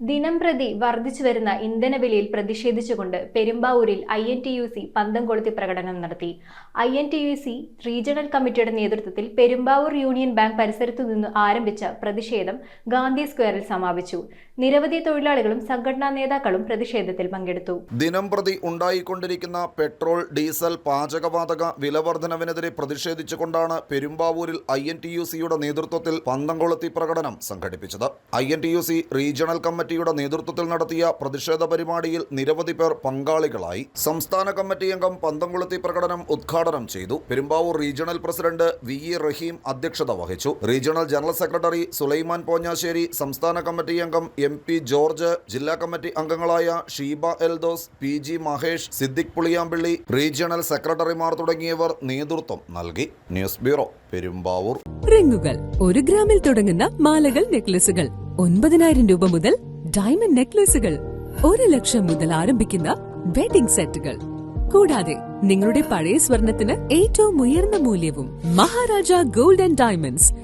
ദിനംപ്രതി വർദ്ധിച്ചുവരുന്ന ഇന്ധനവിലയിൽ പ്രതിഷേധിച്ചുകൊണ്ട് പെരുമ്പാവൂരിൽ INTUC പന്തം കൊളുത്തി പ്രകടനം നടത്തി. INTUC റീജിയണൽ കമ്മിറ്റിയുടെ നേതൃത്വത്തിൽ പെരുമ്പാവൂർ യൂണിയൻ ബാങ്ക് പരിസരത്തു നിന്ന് ആരംഭിച്ച പ്രതിഷേധം ഗാന്ധി സ്ക്വയറിൽ സമാപിച്ചു. നിരവധി തൊഴിലാളികളും സംഘടനാ നേതാക്കളും പ്രതിഷേധത്തിൽ പങ്കെടുത്തു. ദിനംപ്രതി ഉണ്ടായിക്കൊണ്ടിരിക്കുന്ന പെട്രോൾ, ഡീസൽ, പാചകവാതക വിലവർദ്ധനവിനെതിരെ പ്രതിഷേധിച്ചുകൊണ്ടാണ് പെരുമ്പാവൂരിൽ INTUCയുടെ നേതൃത്വത്തിൽ പന്തം കൊളുത്തി പ്രകടനം സംഘടിപ്പിച്ചത്. INTUC റീജിയണൽ കമ്മിറ്റിയുടെ നേതൃത്വത്തിൽ നടത്തിയ പ്രതിഷേധ പരിപാടിയിൽ നിരവധി പേർ പങ്കാളികളായി. സംസ്ഥാന കമ്മിറ്റി അംഗം പന്തം കൊളുത്തി പ്രകടനം ഉദ്ഘാടനം ചെയ്തു. Perumbavoor regional president VE Rahim അധ്യക്ഷത വഹിച്ചു. Regional general secretary Sulaiman Ponjassery, സംസ്ഥാന കമ്മിറ്റി അംഗം MP ജോർജ്, ജില്ലാ കമ്മിറ്റി അംഗങ്ങളായ ഷീബ എൽദോസ്, PG മഹേഷ്, സിദ്ദിഖ് പുളിയാമ്പള്ളി, റീജിയണൽ സെക്രട്ടറിമാർ തുടങ്ങിയവർ നേതൃത്വം നൽകി. News bureau, Perumbavoor. റിങ്ങുകൾ 1 ഗ്രാമിൽ തുടങ്ങുന്ന മാലകൾ, നെക്ലസുകൾ 9,000 രൂപ മുതൽ ഡയമണ്ട് നെക്ലസുകൾ 1 ലക്ഷം മുതൽ ആരംഭിക്കുന്ന വെഡിംഗ് സെറ്റുകൾ, കൂടാതെ നിങ്ങളുടെ പഴയ സ്വർണത്തിന് ഏറ്റവും ഉയർന്ന മൂല്യവും. Maharaja gold and diamonds,